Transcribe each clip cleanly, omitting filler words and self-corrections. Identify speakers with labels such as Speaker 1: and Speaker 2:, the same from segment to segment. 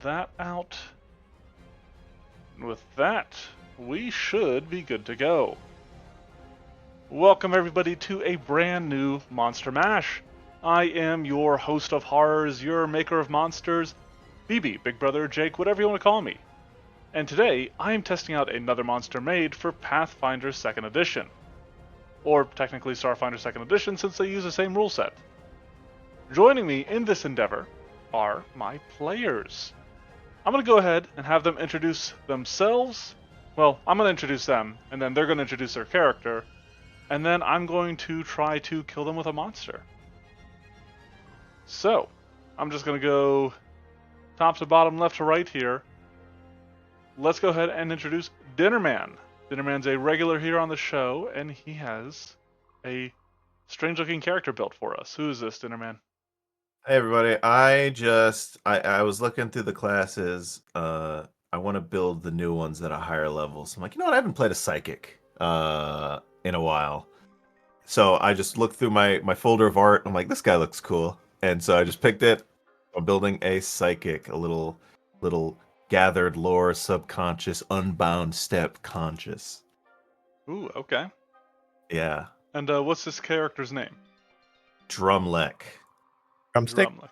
Speaker 1: that out. And with that, we should be good to go. Welcome everybody to a brand new Monster Mash. I am your host of horrors, your maker of monsters, BB, Big Brother, Jake, whatever you want to call me. And today, I am testing out another monster made for Pathfinder 2nd Edition. Or technically Starfinder 2nd Edition, since they use the same rule set. Joining me in this endeavor are my players. I'm going to go ahead and have them introduce themselves. Well, I'm going to introduce them, and then they're going to introduce their character, and then I'm going to try to kill them with a monster. So, I'm just going to go top to bottom, left to right here. Let's go ahead and introduce Dinnerman. Dinnerman's a regular here on the show, and he has a strange-looking character built for us. Who is this, Dinnerman?
Speaker 2: Hey everybody, I was looking through the classes. I want to build the new ones at a higher level. So I'm like, you know what? I haven't played a psychic in a while. So I just looked through my folder of art. I'm like, this guy looks cool. And so I just picked it. I'm building a psychic, a little gathered lore, subconscious, unbound step conscious.
Speaker 1: Ooh, okay.
Speaker 2: Yeah.
Speaker 1: And what's this character's name?
Speaker 2: Drumlek.
Speaker 3: Drumstick?
Speaker 1: Drumlek.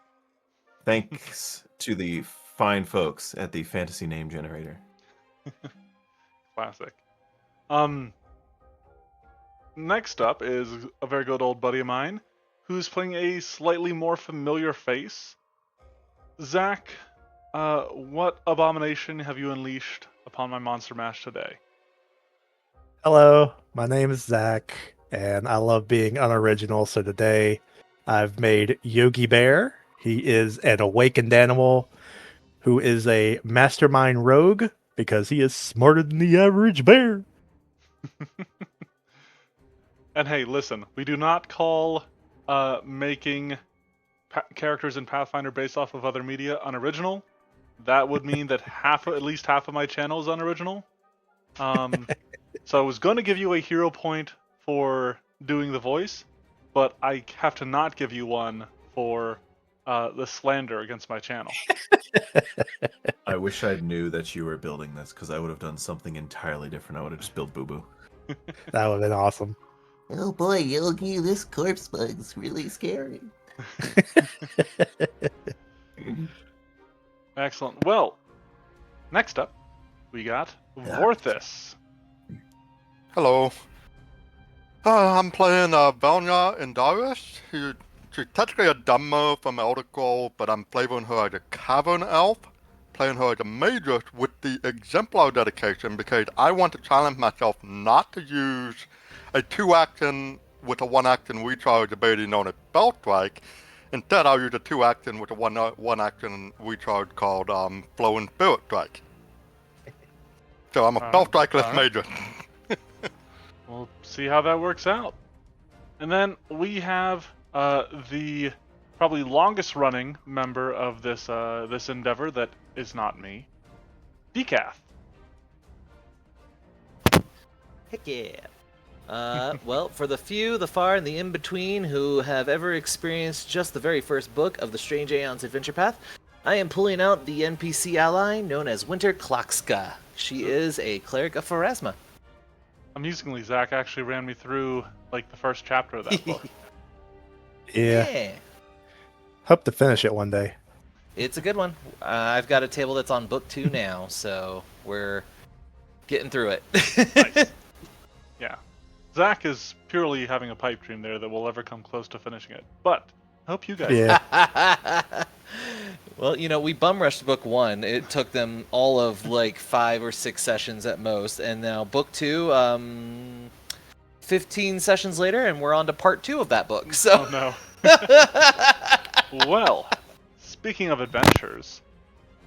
Speaker 2: Thanks to the fine folks at the Fantasy Name Generator.
Speaker 1: Classic. Next up is a very good old buddy of mine, who's playing a slightly more familiar face. Zach, what abomination have you unleashed upon my Monster Mash today?
Speaker 3: Hello, my name is Zach, and I love being unoriginal, so today I've made Yogi Bear. He is an awakened animal who is a mastermind rogue because he is smarter than the average bear.
Speaker 1: And hey, listen, we do not call making characters in Pathfinder based off of other media unoriginal. That would mean that at least half of my channel is unoriginal. So I was going to give you a hero point for doing the voice, but I have to not give you one for the slander against my channel.
Speaker 2: I wish I knew that you were building this, because I would have done something entirely different. I would have just built Boo Boo.
Speaker 3: That would have been awesome.
Speaker 4: Oh boy, Yogi, this corpse bug's really scary.
Speaker 1: Excellent. Well, next up, we got Vorthis.
Speaker 5: Hello. I'm playing Velnya Indaris. She's technically a demo from Elder Scrolls, but I'm flavoring her as a Cavern Elf, playing her as a Magus with the Exemplar dedication because I want to challenge myself not to use a 2-action with a 1-action recharge ability known as Spell Strike. Instead, I'll use a 2-action with a 1-action recharge called Flowing Spirit Strike. So I'm a Spell Strikeless Magus.
Speaker 1: We'll see how that works out. And then we have the probably longest running member of this endeavor that is not me, Decath.
Speaker 6: Heck yeah. Well, for the few, the far, and the in-between who have ever experienced just the very first book of the Strange Aeon's Adventure Path, I am pulling out the NPC ally known as Winter Klokska. She is a cleric of Pharasma.
Speaker 1: Amusingly, Zach actually ran me through like the first chapter of that book.
Speaker 3: Yeah. Hope to finish it one day.
Speaker 6: It's a good one. I've got a table that's on book 2 now, so we're getting through it.
Speaker 1: Nice. Yeah. Zach is purely having a pipe dream there that we'll ever come close to finishing it. But I hope you guys
Speaker 6: Well, you know, we bum rushed book 1. It took them all of like 5 or 6 sessions at most, and now book 2, 15 sessions later, and we're on to part 2 of that book. So
Speaker 1: Oh no. Well, speaking of adventures,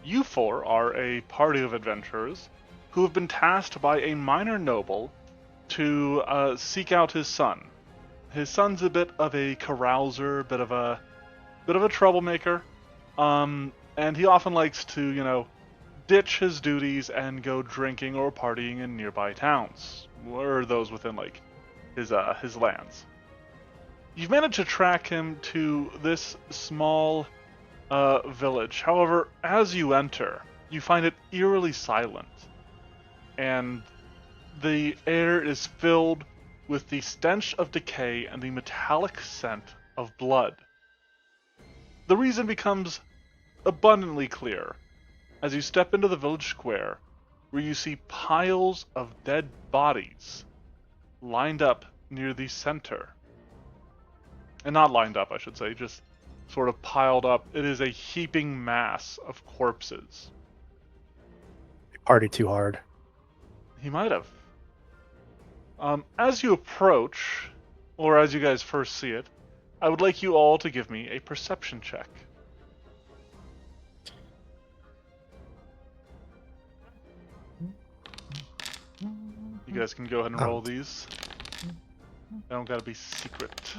Speaker 1: you four are a party of adventurers who have been tasked by a minor noble to seek out his son. His son's a bit of a carouser, bit of a troublemaker, and he often likes to, you know, ditch his duties and go drinking or partying in nearby towns, or those within like his lands. You've managed to track him to this small village. However, as you enter, you find it eerily silent, and the air is filled with the stench of decay and the metallic scent of blood. The reason becomes abundantly clear as you step into the village square, where you see piles of dead bodies lined up near the center. And not lined up, I should say, just sort of piled up. It is a heaping mass of corpses.
Speaker 3: Party too hard.
Speaker 1: He might have. As you approach, or as you guys first see it, I would like you all to give me a perception check. You guys can go ahead and roll these. They don't gotta be secret.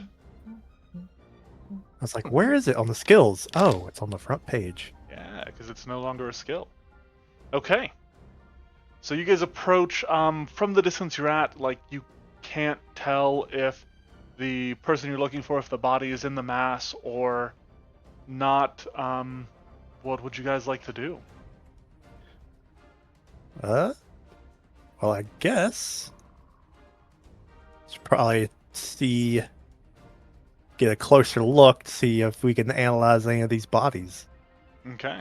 Speaker 3: I was like, where is it on the skills? Oh, it's on the front page.
Speaker 1: Yeah, because it's no longer a skill. Okay. So you guys approach, from the distance you're at, like, you can't tell if the person you're looking for, if the body is in the mass or not. What would you guys like to do?
Speaker 3: Well, I guess should probably get a closer look to see if we can analyze any of these bodies.
Speaker 1: Okay.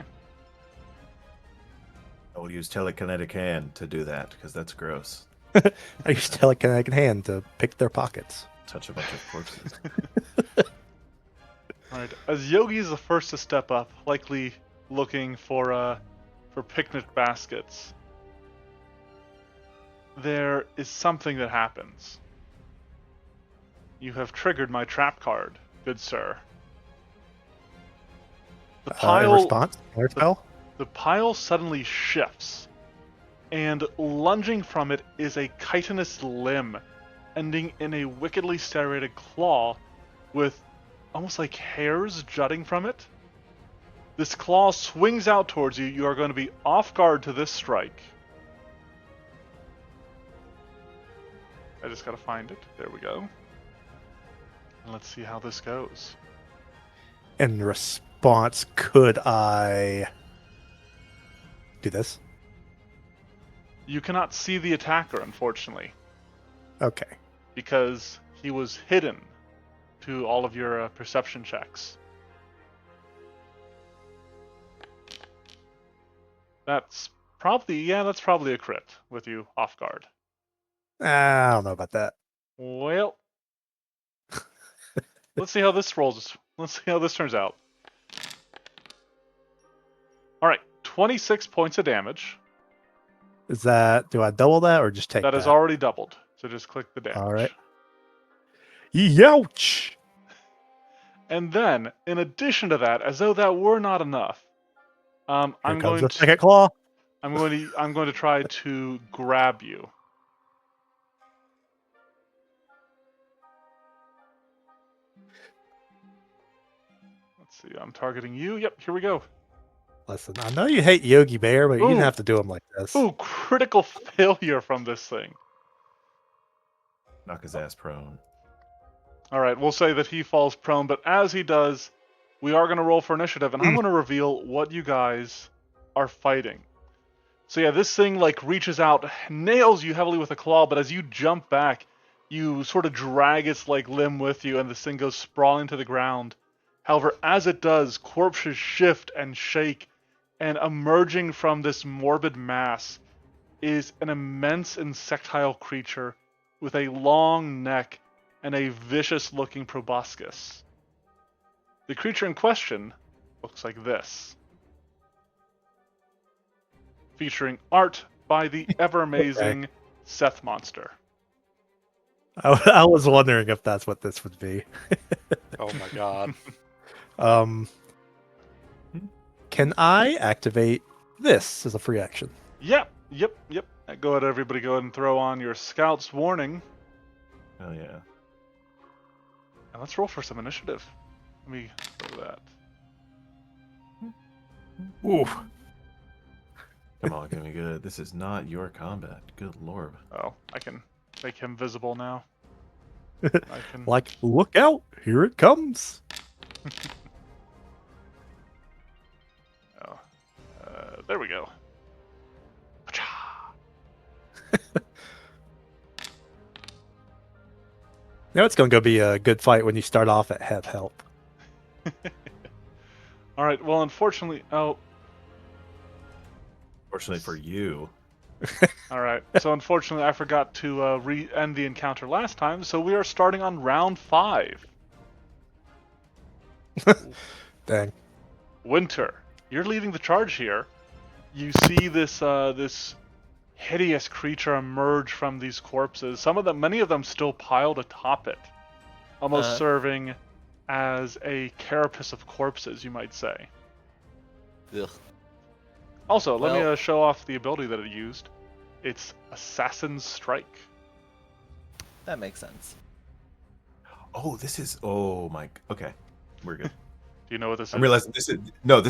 Speaker 2: I will use telekinetic hand to do that because that's gross.
Speaker 3: I use telekinetic hand to pick their pockets.
Speaker 2: Touch a bunch of corpses.
Speaker 1: Alright, as Yogi is the first to step up, likely looking for picnic baskets, there is something that happens. You have triggered my trap card, good sir. The
Speaker 3: In
Speaker 1: pile,
Speaker 3: response, air spell.
Speaker 1: the pile suddenly shifts, and lunging from it is a chitinous limb, ending in a wickedly serrated claw with almost like hairs jutting from it. This claw swings out towards you. You are going to be off guard to this strike. I just gotta find it. There we go. And let's see how this goes.
Speaker 3: In response, could I do this?
Speaker 1: You cannot see the attacker, unfortunately,
Speaker 3: Okay.
Speaker 1: because he was hidden to all of your perception checks. That's probably a crit with you off guard.
Speaker 3: I don't know about that.
Speaker 1: Well, let's see how this rolls. Let's see how this turns out. All right, 26 points of damage.
Speaker 3: Is that, do I double that or just take that?
Speaker 1: That is already doubled. So just click the damage.
Speaker 3: All right. Youch!
Speaker 1: And then, in addition to that, as though that were not enough, I'm
Speaker 3: Here comes
Speaker 1: going
Speaker 3: the
Speaker 1: to
Speaker 3: second claw.
Speaker 1: I'm going to try to grab you. Let's see. I'm targeting you. Yep, here we go.
Speaker 3: Listen, I know you hate Yogi Bear, but you
Speaker 1: Ooh.
Speaker 3: didn't have to do him like this.
Speaker 1: Ooh, critical failure from this thing.
Speaker 2: Knock his ass prone.
Speaker 1: All right, we'll say that he falls prone, but as he does, we are going to roll for initiative, and I'm going to reveal what you guys are fighting. So yeah, this thing like reaches out, nails you heavily with a claw, but as you jump back, you sort of drag its like limb with you, and this thing goes sprawling to the ground. However, as it does, corpses shift and shake, and emerging from this morbid mass is an immense insectile creature with a long neck and a vicious-looking proboscis. The creature in question looks like this. Featuring art by the ever-amazing Seth Monster.
Speaker 3: I was wondering if that's what this would be.
Speaker 5: Oh my god.
Speaker 3: Can I activate this as a free action?
Speaker 1: Yep. Go ahead, everybody, go ahead and throw on your Scout's Warning.
Speaker 2: Oh yeah.
Speaker 1: And let's roll for some initiative. Let me throw that.
Speaker 3: Ooh.
Speaker 2: Come on, give me good. This is not your combat. Good lord.
Speaker 1: Oh, I can make him visible now. I can...
Speaker 3: Like, look out! Here it comes!
Speaker 1: There we go.
Speaker 3: It's going to be a good fight when you start off at have help.
Speaker 1: All right. Well, unfortunately,
Speaker 2: Fortunately for you.
Speaker 1: all right. So unfortunately, I forgot to re-end the encounter last time. So we are starting on round 5.
Speaker 3: Dang.
Speaker 1: Winter, you're leading the charge here. You see this this hideous creature emerge from these corpses. Many of them still piled atop it, almost serving as a carapace of corpses, you might say.
Speaker 6: Ugh.
Speaker 1: Also, let
Speaker 6: Well-
Speaker 1: me show off the ability that it used. It's Assassin's Strike.
Speaker 6: That makes sense.
Speaker 2: Oh, this is. Oh my. Okay, we're good.
Speaker 1: Do you know what this
Speaker 2: I'm
Speaker 1: is?
Speaker 2: realizing this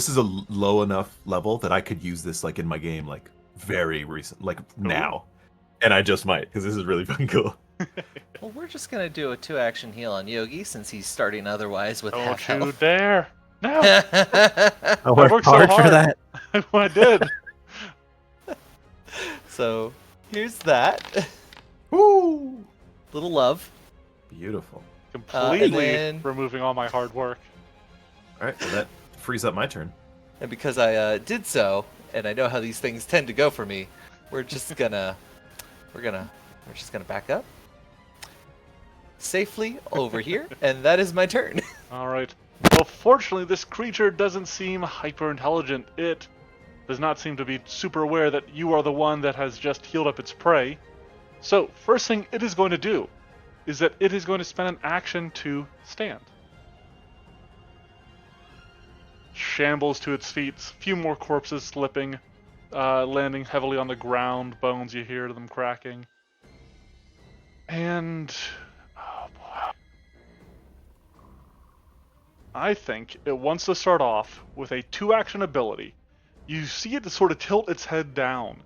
Speaker 2: is a low enough level that I could use this like in my game like very recent, like now, and I just might because this is really fucking cool.
Speaker 6: Well, we're just gonna do a 2-action heal on Yogi since he's starting otherwise with half
Speaker 1: Don't you
Speaker 6: health.
Speaker 1: dare! No,
Speaker 3: I
Speaker 1: worked
Speaker 3: worked
Speaker 1: so
Speaker 3: hard for
Speaker 1: hard.
Speaker 3: that.
Speaker 1: I did.
Speaker 6: So here's that.
Speaker 2: Woo!
Speaker 6: Little love.
Speaker 2: Beautiful.
Speaker 1: Completely
Speaker 6: then-
Speaker 1: removing all my hard work.
Speaker 2: All right, well, that frees up my turn.
Speaker 6: And because I did so, and I know how these things tend to go for me, we're just gonna back up safely over here, and that is my turn.
Speaker 1: All right. Well, fortunately, this creature doesn't seem hyper intelligent. It does not seem to be super aware that you are the one that has just healed up its prey. So, first thing it is going to do is that it is going to spend an action to stand. Shambles to its feet, few more corpses slipping, landing heavily on the ground, bones you hear them cracking. And oh boy. I think it wants to start off with a 2-action ability. You see it sort of tilt its head down,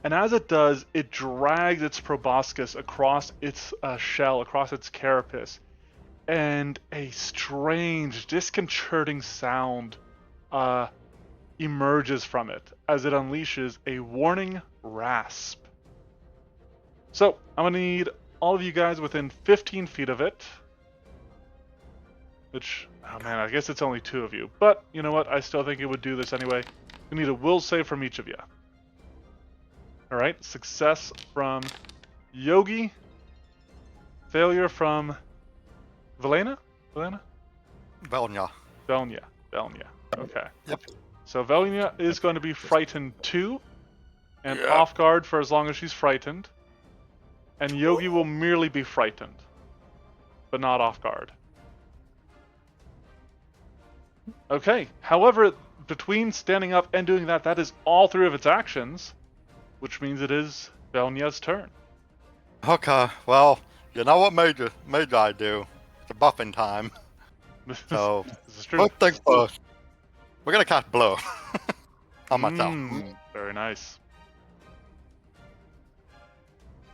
Speaker 1: and as it does, it drags its proboscis across its shell, across its carapace, and a strange, disconcerting sound emerges from it as it unleashes a warning rasp. So, I'm going to need all of you guys within 15 feet of it. Which, oh man, I guess it's only 2 of you. But, you know what? I still think it would do this anyway. We need a will save from each of you. Alright, success from Yogi. Failure from Velena?
Speaker 5: Velnya.
Speaker 1: Velnya. Okay.
Speaker 5: Yep.
Speaker 1: So Velnya is going to be frightened 2. And
Speaker 5: Yeah.
Speaker 1: off guard for as long as she's frightened. And Yogi will merely be frightened. But not off guard. Okay. However, between standing up and doing that, that is all 3 of its actions. Which means it is Velnya's turn.
Speaker 5: Okay, well, you know what Major I do? It's a buffing time. So,
Speaker 1: This is true.
Speaker 5: first things first. We're gonna cast Blow on myself.
Speaker 1: Very nice.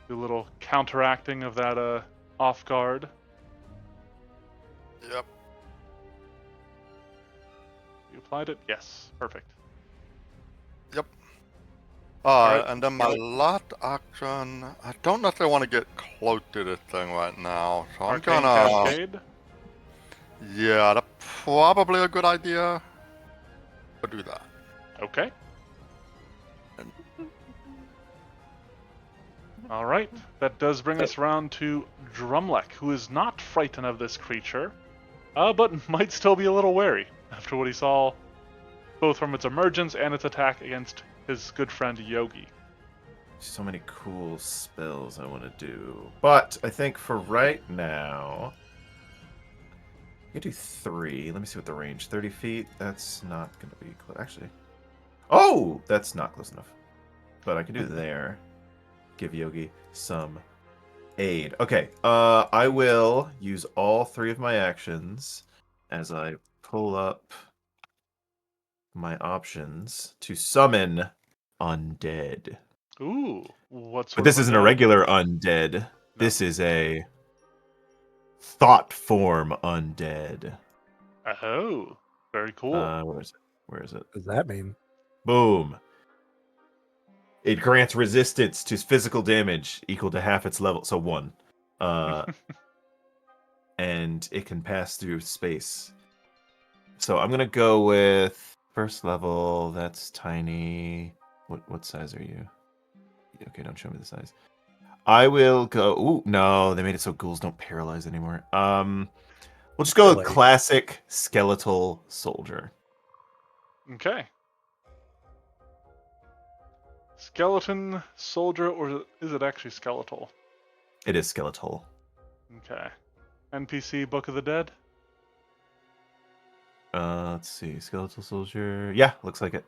Speaker 1: Do a little counteracting of that off guard.
Speaker 5: Yep.
Speaker 1: You applied it? Yes. Perfect.
Speaker 5: Yep.
Speaker 1: Alright.
Speaker 5: And then my last action, I don't necessarily want to get close to this thing right now, so
Speaker 1: Arcane
Speaker 5: I'm gonna.
Speaker 1: Cascade.
Speaker 5: Yeah, that's probably a good idea. I'll do that.
Speaker 1: Okay. Alright. That does bring us around to Drumlek, who is not frightened of this creature, but might still be a little wary after what he saw both from its emergence and its attack against his good friend Yogi.
Speaker 2: So many cool spells I want to do, but I think for right now, I can do 3. Let me see what the range. 30 feet. That's not going to be close. Actually, oh, that's not close enough. But I can do there. Give Yogi some aid. Okay. I will use all 3 of my actions as I pull up my options to summon undead.
Speaker 1: Ooh, what sort
Speaker 2: But this
Speaker 1: of
Speaker 2: isn't a
Speaker 1: undead?
Speaker 2: regular undead. This is a thought form undead.
Speaker 1: Oh, very cool.
Speaker 2: Where is it? Where is it?
Speaker 3: What does that mean?
Speaker 2: Boom. It grants resistance to physical damage equal to half its level, so 1. And it can pass through space. So I'm gonna go with first level. That's tiny. What size are you? Okay, don't show me the size. I will go. Ooh, no, they made it so ghouls don't paralyze anymore. We'll just go with
Speaker 3: Really?
Speaker 2: classic skeletal soldier.
Speaker 1: Okay. Skeleton soldier, or is it actually skeletal?
Speaker 2: It is skeletal.
Speaker 1: Okay. NPC Book of the Dead?
Speaker 2: Let's see, skeletal soldier. Yeah, looks like it.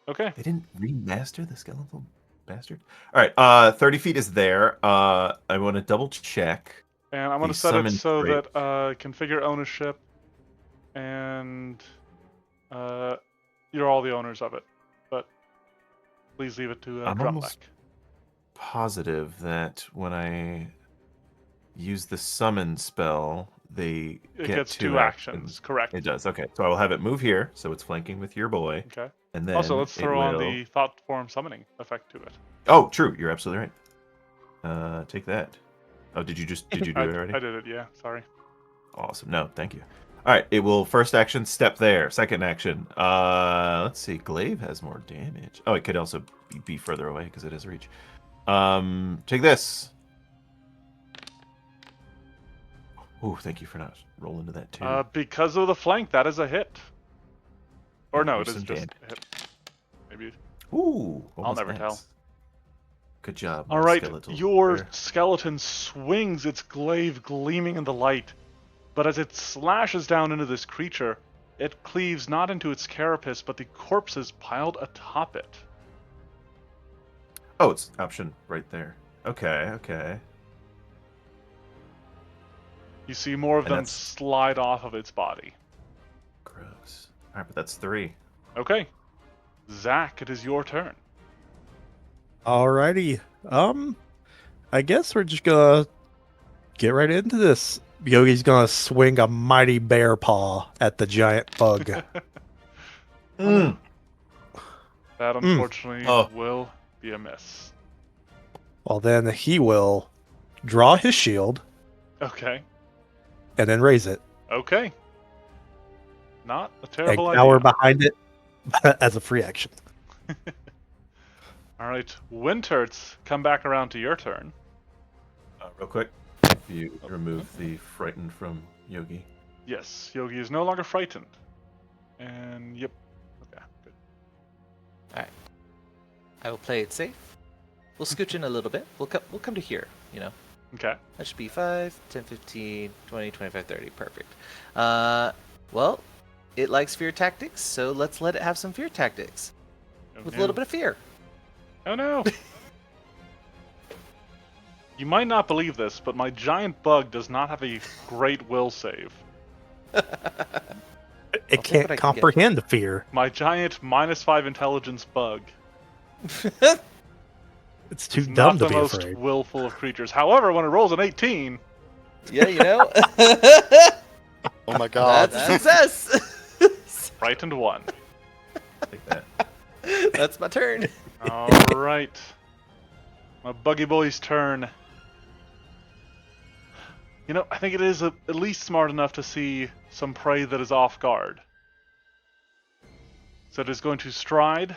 Speaker 1: Okay.
Speaker 2: They didn't remaster the skeletal bastard. All right, 30 feet is there. I want to double check.
Speaker 1: And I'm going
Speaker 2: The
Speaker 1: to set it
Speaker 2: summon
Speaker 1: so
Speaker 2: trait.
Speaker 1: that configure ownership, and you're all the owners of it. But please leave it to
Speaker 2: I'm
Speaker 1: Drumback.
Speaker 2: almost positive that when I use the summon spell, they
Speaker 1: It
Speaker 2: get
Speaker 1: gets
Speaker 2: 2
Speaker 1: two actions, correct.
Speaker 2: It does. Okay, so I will have it move here, so it's flanking with your boy,
Speaker 1: Okay.
Speaker 2: and then
Speaker 1: Also, let's
Speaker 2: it
Speaker 1: throw on
Speaker 2: will-
Speaker 1: the thought form summoning effect to it.
Speaker 2: Oh, true. You're absolutely right. Take that. Oh, did you do it already?
Speaker 1: I did it, yeah. Sorry.
Speaker 2: Awesome. No, thank you. All right, it will first action step there. Second action. Let's see. Glaive has more damage. Oh, it could also be further away because it has reach. Take this. Oh, thank you for not rolling to that too.
Speaker 1: Because of the flank, that is a hit. Or no, it
Speaker 2: Here's
Speaker 1: is
Speaker 2: some
Speaker 1: just a hit. Maybe.
Speaker 2: Ooh,
Speaker 1: I'll never tell.
Speaker 2: nats. Good job.
Speaker 1: All
Speaker 2: my
Speaker 1: right,
Speaker 2: skeletal
Speaker 1: your
Speaker 2: soldier.
Speaker 1: skeleton swings its glaive gleaming in the light, but as it slashes down into this creature, it cleaves not into its carapace, but the corpses piled atop it.
Speaker 2: Oh, it's option right there. Okay.
Speaker 1: You see more of
Speaker 2: And
Speaker 1: them
Speaker 2: that's-
Speaker 1: slide off of its body.
Speaker 2: Gross. All right, but that's 3.
Speaker 1: Okay. Zach, it is your turn.
Speaker 3: Alrighty. I guess we're just gonna get right into this. Yogi's gonna swing a mighty bear paw at the giant bug.
Speaker 2: Mm.
Speaker 1: That unfortunately
Speaker 2: Oh.
Speaker 1: will be a miss.
Speaker 3: Well, then he will draw his shield
Speaker 1: Okay.
Speaker 3: and then raise it
Speaker 1: Okay. Not a
Speaker 3: and
Speaker 1: terrible
Speaker 3: cower
Speaker 1: idea.
Speaker 3: behind it as a free action.
Speaker 1: All right, Winterts, come back around to your turn.
Speaker 2: Real quick, you remove the frightened from Yogi.
Speaker 1: Yes, Yogi is no longer frightened. And yep. Okay, good.
Speaker 6: I will play it safe. We'll scooch in a little bit. We'll come to here, you know.
Speaker 1: Okay.
Speaker 6: That should be 5, 10, 15, 20, 25, 30. Perfect. Well, it likes fear tactics, so let's let it have some fear tactics.
Speaker 1: Oh,
Speaker 6: With a
Speaker 1: no.
Speaker 6: little bit of fear.
Speaker 1: Oh no! You might not believe this, but my giant bug does not have a great will save.
Speaker 3: It
Speaker 6: I'll take
Speaker 3: can't
Speaker 6: what I can get.
Speaker 3: comprehend fear.
Speaker 1: My giant -5 intelligence bug
Speaker 3: It's too
Speaker 1: is
Speaker 3: dumb
Speaker 1: not
Speaker 3: to
Speaker 1: the
Speaker 3: be
Speaker 1: most
Speaker 3: afraid.
Speaker 1: willful of creatures. However, when it rolls an 18,
Speaker 6: Yeah, you know.
Speaker 5: Oh my god.
Speaker 6: That's a success.
Speaker 1: frightened 1.
Speaker 2: Take that.
Speaker 6: That's my turn.
Speaker 1: All right. My buggy boy's turn. You know, I think it is at least smart enough to see some prey that is off guard. So it is going to stride.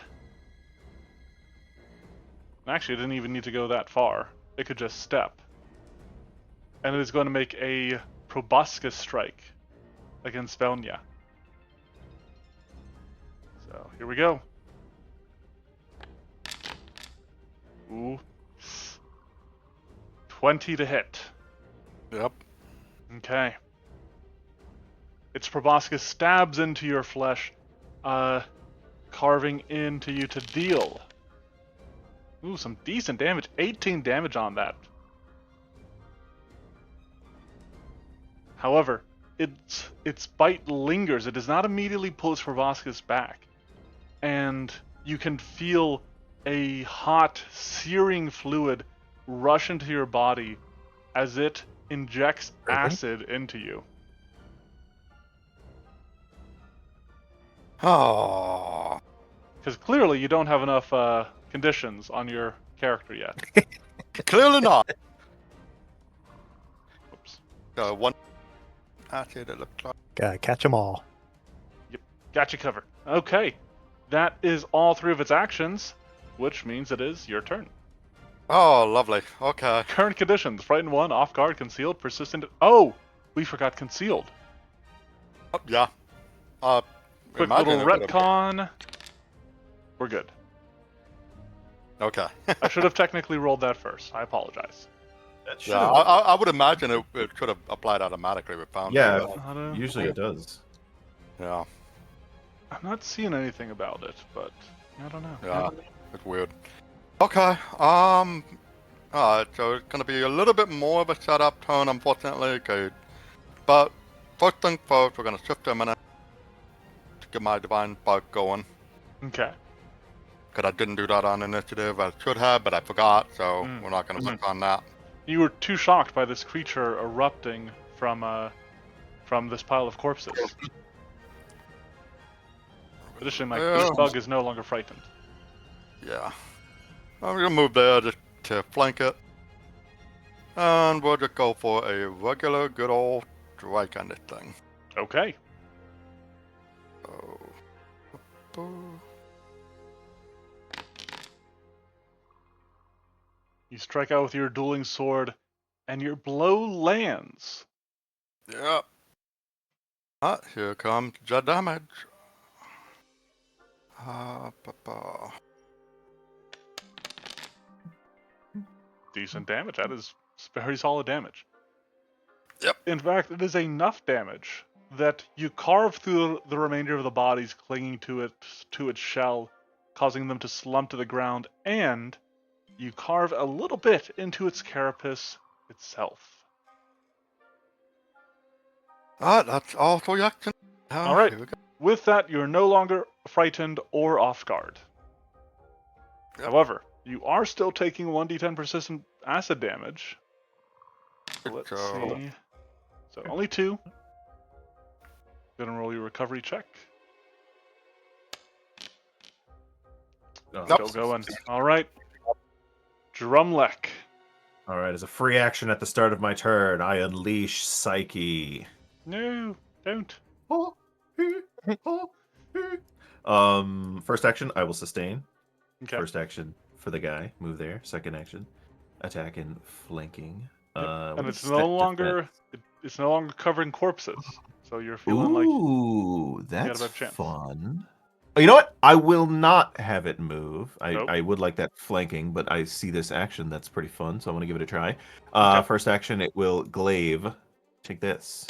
Speaker 1: Actually, it didn't even need to go that far. It could just step. And it is going to make a proboscis strike against Velnia. So, here we go. Ooh. 20 to hit.
Speaker 5: Yep.
Speaker 1: Okay. Its proboscis stabs into your flesh, carving into you to deal. Ooh, some decent damage. 18 damage on that. However, its bite lingers. It does not immediately pull its proboscis back. And you can feel a hot, searing fluid rush into your body as it injects
Speaker 3: Really?
Speaker 1: acid into you.
Speaker 5: Oh.
Speaker 1: Because clearly you don't have enough conditions on your character yet.
Speaker 5: Clearly not.
Speaker 1: Oops.
Speaker 5: One acid, it looks like.
Speaker 3: Gotta catch them all.
Speaker 1: Got you covered. Okay. That is all 3 of its actions, which means it is your turn.
Speaker 5: Oh, lovely. Okay.
Speaker 1: Current conditions: frightened 1, off guard, concealed, persistent. Oh, we forgot concealed.
Speaker 5: Yeah.
Speaker 1: Quick
Speaker 5: Imagine
Speaker 1: little
Speaker 5: it would've-
Speaker 1: retcon. We're good.
Speaker 5: Okay.
Speaker 1: I should have technically rolled that first. I apologize.
Speaker 2: That
Speaker 5: Yeah, I would imagine it should have applied automatically with Foundry.
Speaker 2: Yeah,
Speaker 5: but-
Speaker 2: usually it does.
Speaker 5: Yeah.
Speaker 1: I'm not seeing anything about it, but I don't know.
Speaker 5: Yeah. It's weird. Okay. Alright, so it's gonna be a little bit more of a setup turn, unfortunately. Okay. But first thing first, we're gonna shift a minute to get my divine spark going.
Speaker 1: Okay.
Speaker 5: Because I didn't do that on initiative. I should have, but I forgot, so
Speaker 1: Mm.
Speaker 5: we're not gonna work on that.
Speaker 1: You were too shocked by this creature erupting from this pile of corpses. Additionally, my
Speaker 5: Yeah.
Speaker 1: this bug is no longer frightened.
Speaker 5: Yeah. I'm gonna move there just to flank it. And we'll just go for a regular good old strike on this thing.
Speaker 1: Okay.
Speaker 5: So...
Speaker 1: You strike out with your dueling sword, and your blow lands.
Speaker 5: Yeah. Here comes the damage.
Speaker 1: Decent damage. That is very solid damage.
Speaker 5: Yep.
Speaker 1: In fact, it is enough damage that you carve through the remainder of the bodies clinging to its shell, causing them to slump to the ground, and you carve a little bit into its carapace itself.
Speaker 5: That's all for your action.
Speaker 1: All right.
Speaker 5: Here we go.
Speaker 1: With that, you're no longer frightened or off guard.
Speaker 5: Yep.
Speaker 1: However, you are still taking 1d10 persistent acid damage. So let's
Speaker 5: So-
Speaker 1: see. So only 2. Gonna roll your recovery check.
Speaker 2: Oh,
Speaker 1: Still going. All right. Drumlek.
Speaker 2: All right, as a free action at the start of my turn, I unleash Psyche.
Speaker 1: No, don't.
Speaker 2: First action, I will sustain.
Speaker 1: Okay.
Speaker 2: First action for the guy, move there. Second action, attack and flanking.
Speaker 1: And
Speaker 2: what
Speaker 1: it's
Speaker 2: is
Speaker 1: no
Speaker 2: that
Speaker 1: longer
Speaker 2: defense?
Speaker 1: it's no longer covering corpses. So you're feeling like
Speaker 2: Ooh,
Speaker 1: got a
Speaker 2: that's
Speaker 1: better chance.
Speaker 2: fun. Oh, you know what? I will not have it move.
Speaker 1: Nope.
Speaker 2: I would like that flanking, but I see this action that's pretty fun, so I want to give it a try.
Speaker 1: Okay.
Speaker 2: First action, it will glaive. Take this.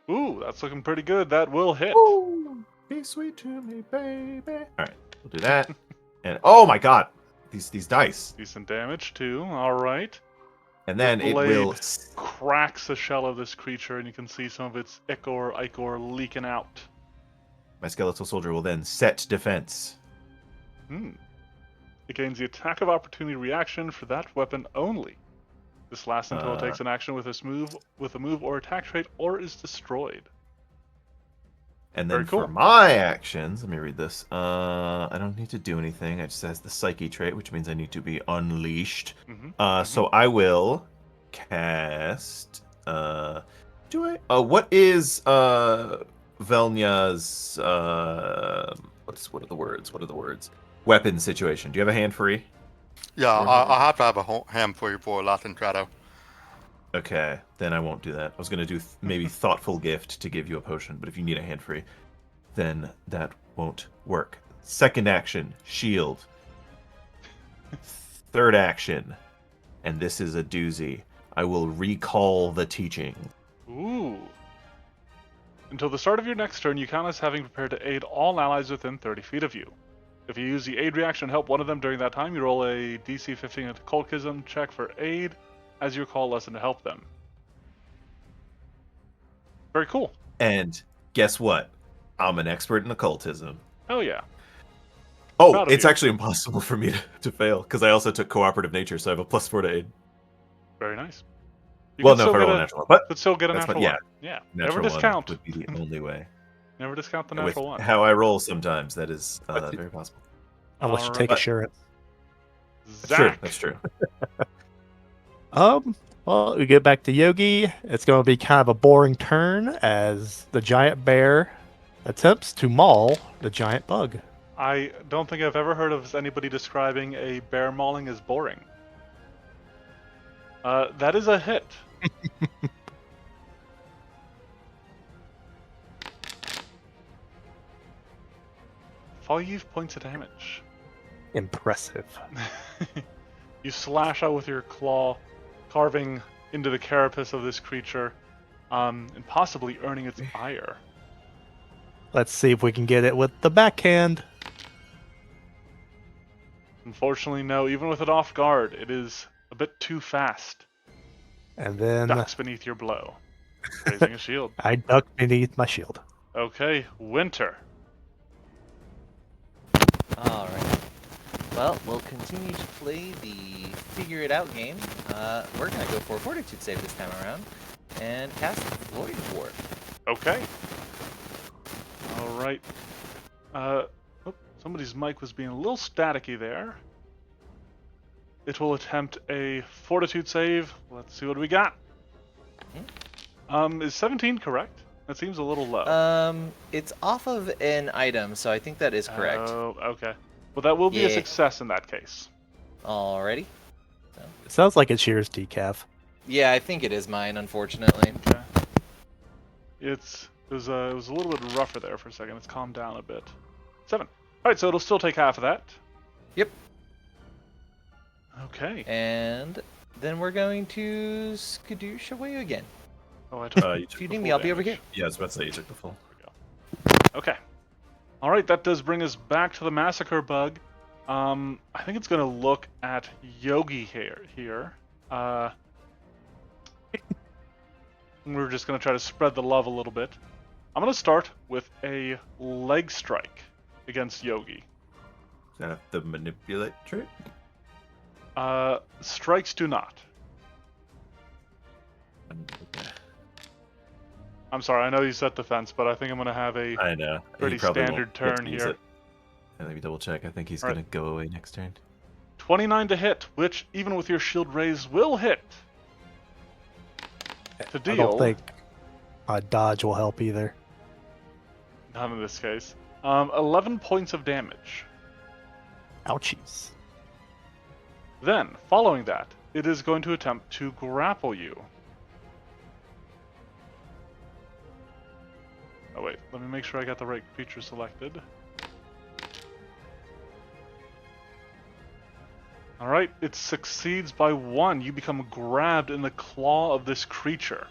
Speaker 1: ooh, that's looking pretty good. That will hit.
Speaker 2: Ooh, be sweet to me, baby. All right, we'll do that. And oh my god, these dice.
Speaker 1: Decent damage too. All right.
Speaker 2: And then it
Speaker 1: blade
Speaker 2: will.
Speaker 1: cracks the shell of this creature, and you can see some of its ichor leaking out.
Speaker 2: My skeletal soldier will then set defense.
Speaker 1: It gains the attack of opportunity reaction for that weapon only. This lasts until it takes an action with a move or attack trait, or is destroyed.
Speaker 2: And
Speaker 1: Very
Speaker 2: then
Speaker 1: cool.
Speaker 2: for my actions, let me read this. I don't need to do anything. It just has the psyche trait, which means I need to be unleashed. So I will cast. Do I? What is Velnya's? What are the words? What are the words? Weapon situation. Do you have a hand free?
Speaker 5: Yeah, I have to have a hand for you for Latin Shadow.
Speaker 2: Okay, then I won't do that. I was gonna do maybe thoughtful gift to give you a potion, but if you need a hand free, then that won't work. Second action, shield. Third action, and this is a doozy. I will recall the teaching.
Speaker 1: Ooh. Until the start of your next turn, you count as having prepared to aid all allies within 30 feet of you. If you use the aid reaction to help one of them during that time, you roll a DC 15 occultism check for aid as you recall a lesson to help them. Very cool.
Speaker 2: And guess what? I'm an expert in occultism.
Speaker 1: Oh yeah.
Speaker 2: Oh,
Speaker 1: Proud of
Speaker 2: it's
Speaker 1: you.
Speaker 2: actually impossible for me to fail because I also took cooperative nature, so I have a +4 to aid.
Speaker 1: Very nice. You
Speaker 2: Well,
Speaker 1: can
Speaker 2: no,
Speaker 1: still
Speaker 2: if I
Speaker 1: get
Speaker 2: roll
Speaker 1: a
Speaker 2: a natural one, but
Speaker 1: Could still get a
Speaker 2: that's
Speaker 1: natural
Speaker 2: fine,
Speaker 1: one. Yeah.
Speaker 2: natural
Speaker 1: Never discount.
Speaker 2: one would be the only way.
Speaker 1: Never discount the
Speaker 2: With
Speaker 1: natural one.
Speaker 2: how I roll sometimes, that is
Speaker 5: But
Speaker 2: very possible.
Speaker 3: unless you take
Speaker 1: Alright.
Speaker 3: assurance.
Speaker 2: That's true.
Speaker 1: Zach.
Speaker 2: That's true.
Speaker 3: Well, we get back to Yogi. It's going to be kind of a boring turn as the giant bear attempts to maul the giant bug.
Speaker 1: I don't think I've ever heard of anybody describing a bear mauling as boring. That is a hit. 5 points of damage.
Speaker 3: Impressive.
Speaker 1: You slash out with your claw, carving into the carapace of this creature, and possibly earning its ire.
Speaker 3: Let's see if we can get it with the backhand.
Speaker 1: Unfortunately, no. Even with it off guard, it is a bit too fast.
Speaker 3: And then
Speaker 1: Ducks beneath your blow, raising a shield.
Speaker 3: I duck beneath my shield.
Speaker 1: Okay, Winter.
Speaker 6: Alright. Well, we'll continue to play the figure it out game. We're gonna go for a fortitude save this time around and cast Void Warp.
Speaker 1: Okay. All right. Somebody's mic was being a little staticky there. It will attempt a fortitude save. Let's see what we got. Is 17 correct? That seems a little low.
Speaker 6: It's off of an item, so I think that is correct.
Speaker 1: Oh, okay. Well, that will be a
Speaker 6: Yeah.
Speaker 1: success in that case.
Speaker 6: Alrighty.
Speaker 3: It sounds like it's yours, Decaf.
Speaker 6: Yeah, I think it is mine, unfortunately.
Speaker 1: Okay. It was a little bit rougher there for a second. It's calmed down a bit. 7. All right, so it'll still take half of that.
Speaker 6: Yep.
Speaker 1: Okay.
Speaker 6: And then we're going to skadoosh away again.
Speaker 1: Oh, I took.
Speaker 2: You
Speaker 6: If
Speaker 2: took
Speaker 6: you
Speaker 2: the
Speaker 6: need me,
Speaker 2: full
Speaker 6: I'll be over
Speaker 2: damage.
Speaker 6: here.
Speaker 2: Yeah, I was about to say you took the full.
Speaker 1: Okay. All right, that does bring us back to the massacre bug. I think it's gonna look at Yogi here. We're just gonna try to spread the love a little bit. I'm gonna start with a leg strike against Yogi.
Speaker 2: Does that have the manipulate trait?
Speaker 1: Strikes do not.
Speaker 2: Okay.
Speaker 1: I'm sorry, I know you set defense, but I think I'm gonna have a
Speaker 2: I know.
Speaker 1: pretty
Speaker 2: He probably
Speaker 1: standard
Speaker 2: won't get to
Speaker 1: turn
Speaker 2: use
Speaker 1: here.
Speaker 2: it. And let me double check. I think he's
Speaker 1: All right.
Speaker 2: gonna go away next turn.
Speaker 1: 29 to hit, which even with your shield raised will hit. To
Speaker 3: I
Speaker 1: deal.
Speaker 3: don't think my dodge will help either.
Speaker 1: Not in this case. 11 points of damage.
Speaker 3: Ouchies.
Speaker 1: Then, following that, it is going to attempt to grapple you. Oh wait, let me make sure I got the right creature selected. Alright, it succeeds by 1. You become grabbed in the claw of this creature.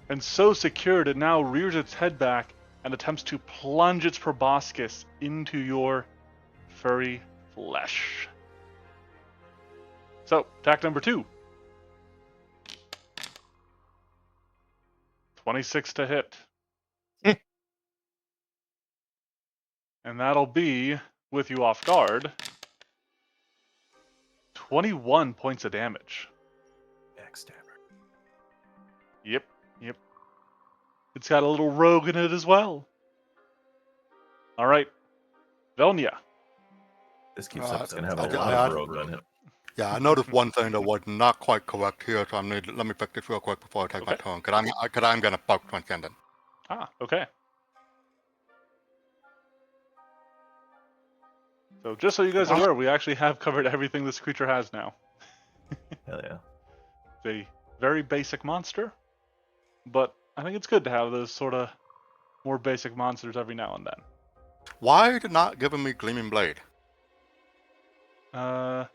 Speaker 1: And so secured, it now rears its head back and attempts to plunge its proboscis into your furry flesh. So, attack number 2. 26 to hit. And that'll be, with you off guard, 21 points of damage.
Speaker 2: Backstabber.
Speaker 1: Yep. It's got a little rogue in it as well. Alright. Velnia.
Speaker 2: This keeps up. It's gonna have a
Speaker 5: okay,
Speaker 2: lot
Speaker 5: I-
Speaker 2: of rogue on it.
Speaker 5: Yeah, I noticed one thing that was not quite correct here, so let me fix this real quick before I take my
Speaker 1: Okay.
Speaker 5: turn, because I'm gonna poke transcendent.
Speaker 1: Ah, okay. So just so you guys are aware, we actually have covered everything this creature has now.
Speaker 2: Hell yeah.
Speaker 1: It's a very basic monster, but I think it's good to have those sort of more basic monsters every now and then.
Speaker 5: Why are you not giving me Gleaming Blade?
Speaker 1: I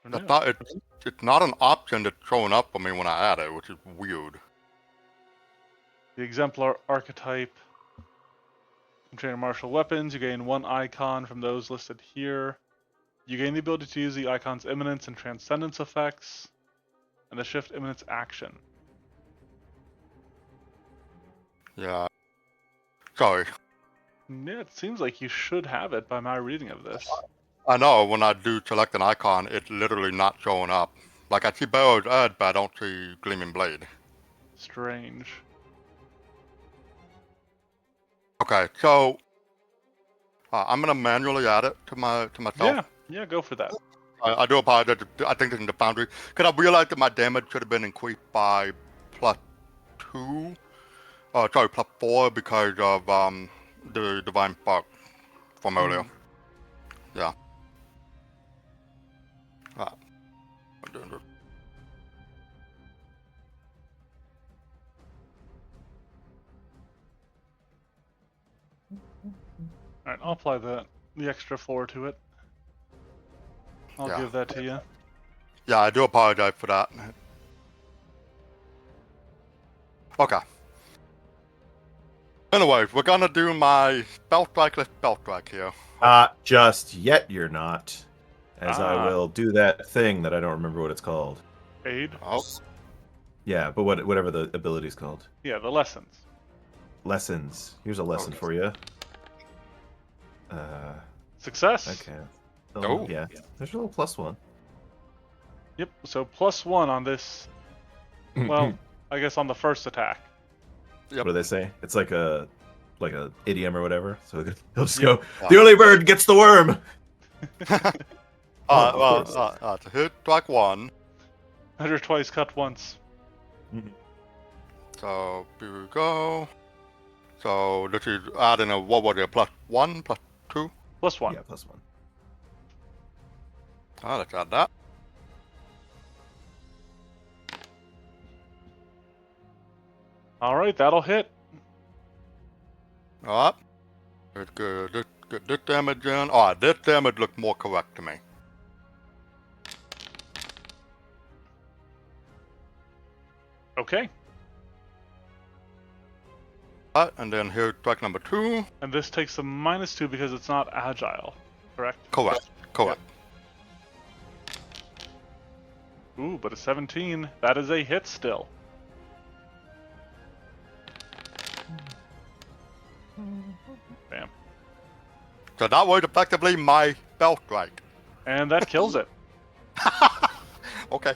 Speaker 1: don't
Speaker 5: That's
Speaker 1: know.
Speaker 5: not, it's not an option that's showing up for me when I add it, which is weird.
Speaker 1: The exemplar archetype. From training martial weapons, you gain 1 icon from those listed here. You gain the ability to use the icon's imminence and transcendence effects, and the shift imminence action.
Speaker 5: Yeah. Sorry.
Speaker 1: Yeah, it seems like you should have it by my reading of this.
Speaker 5: I know when I do select an icon, it's literally not showing up. Like I see Barrow's Edge, but I don't see Gleaming Blade.
Speaker 1: Strange.
Speaker 5: Okay, so I'm gonna manually add it to myself.
Speaker 1: Yeah, go for that.
Speaker 5: I do apologize. I think it's in the boundary because I realized that my damage should have been increased by +2. Sorry, +4 because of the divine spark from earlier. Yeah.
Speaker 1: Alright, I'll apply the extra 4 to it. I'll
Speaker 5: Yeah.
Speaker 1: give that to you.
Speaker 5: Yeah, I do apologize for that. Okay. Anyways, we're gonna do my spell strike here.
Speaker 2: Just yet you're not. As I
Speaker 1: Ah.
Speaker 2: will do that thing that I don't remember what it's called.
Speaker 1: Aid?
Speaker 5: Oh,
Speaker 2: Yeah, but whatever the ability's called.
Speaker 1: Yeah, the lessons.
Speaker 2: Lessons. Here's a lesson for you.
Speaker 1: Success.
Speaker 2: Okay.
Speaker 5: Oh.
Speaker 2: Yeah. There's a little +1.
Speaker 1: Yep, so +1 on this. Well, I guess on the first attack.
Speaker 2: What do they say? It's like a idiom or whatever. So he'll just
Speaker 1: Yeah.
Speaker 2: go, the early bird gets the worm.
Speaker 5: To hit strike 1.
Speaker 1: 100 twice, cut once.
Speaker 5: So here we go. So this is adding a what was it? +1, +2.
Speaker 1: +1.
Speaker 2: Yeah, +1.
Speaker 5: Let's add that.
Speaker 1: Alright, that'll hit.
Speaker 5: All right. Let's get this damage in. Alright, this damage looks more correct to me.
Speaker 1: Okay.
Speaker 5: Alright, and then here's strike number 2.
Speaker 1: And this takes a -2 because it's not agile, correct?
Speaker 5: Correct. Correct.
Speaker 1: Ooh, but a 17. That is a hit still. Bam.
Speaker 5: So that was effectively my spell strike.
Speaker 1: And that kills it.
Speaker 5: Okay.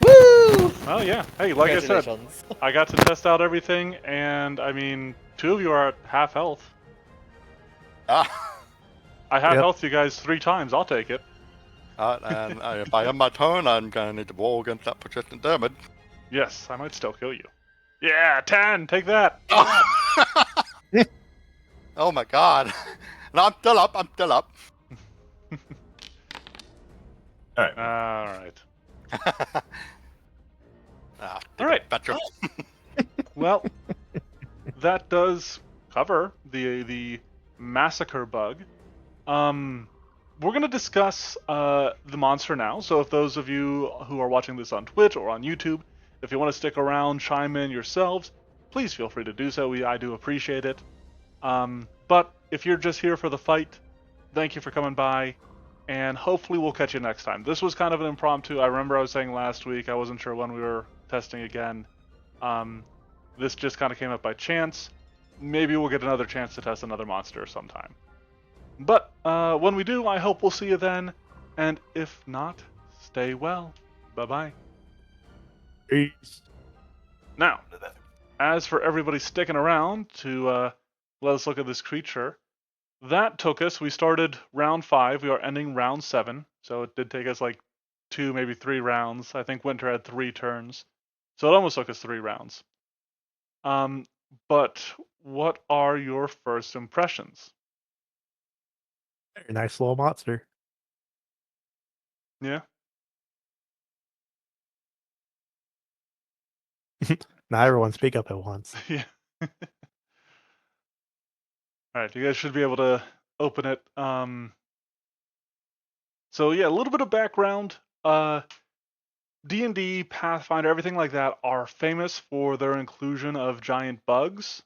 Speaker 6: Woo!
Speaker 1: Oh yeah. Hey, like I said,
Speaker 6: Congratulations.
Speaker 1: I got to test out everything, and I mean, 2 of you are at half health.
Speaker 5: Ah.
Speaker 1: I half
Speaker 3: Yep.
Speaker 1: health you guys 3 times. I'll take it.
Speaker 5: And if I end my turn, I'm gonna need to roll against that persistent damage.
Speaker 1: Yes, I might still kill you. Yeah, 10. Take that.
Speaker 5: Oh my god. No, I'm still up. I'm still up.
Speaker 2: All right.
Speaker 1: All right.
Speaker 5: All
Speaker 1: right.
Speaker 5: Better.
Speaker 1: Well, that does cover the massacre bug. We're gonna discuss the monster now. So if those of you who are watching this on Twitch or on YouTube, if you want to stick around, chime in yourselves, please feel free to do so. I do appreciate it. But if you're just here for the fight, thank you for coming by, and hopefully we'll catch you next time. This was kind of an impromptu. I remember I was saying last week I wasn't sure when we were testing again. This just kind of came up by chance. Maybe we'll get another chance to test another monster sometime. But when we do, I hope we'll see you then. And if not, stay well. Bye-bye.
Speaker 3: Peace.
Speaker 1: Now, as for everybody sticking around to let us look at this creature, that took us, we started round 5, we are ending round 7, so it did take us like 2, maybe 3 rounds. I think Winter had 3 turns, so it almost took us 3 rounds. But what are your first impressions?
Speaker 3: Very nice little monster.
Speaker 1: Yeah?
Speaker 3: Now everyone speak up at once.
Speaker 1: Yeah. Alright, you guys should be able to open it. So yeah, a little bit of background. D&D, Pathfinder, everything like that are famous for their inclusion of giant bugs.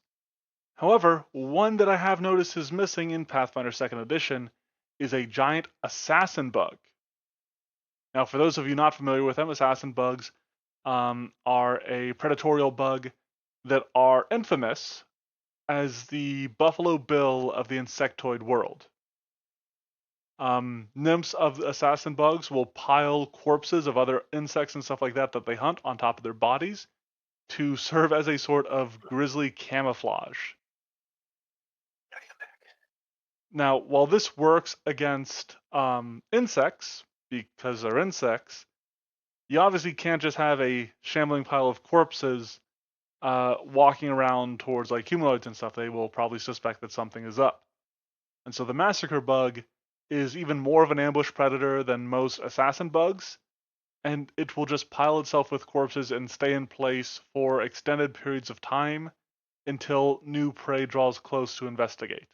Speaker 1: However, one that I have noticed is missing in Pathfinder 2nd Edition is a giant assassin bug. Now, for those of you not familiar with them, assassin bugs are a predatorial bug that are infamous as the Buffalo Bill of the insectoid world. Nymphs of assassin bugs will pile corpses of other insects and stuff like that that they hunt on top of their bodies to serve as a sort of grisly camouflage Now, while this works against insects, because they're insects, you obviously can't just have a shambling pile of corpses walking around towards like humanoids and stuff. They will probably suspect that something is up. And so the Massacre bug is even more of an ambush predator than most assassin bugs, and it will just pile itself with corpses and stay in place for extended periods of time until new prey draws close to investigate.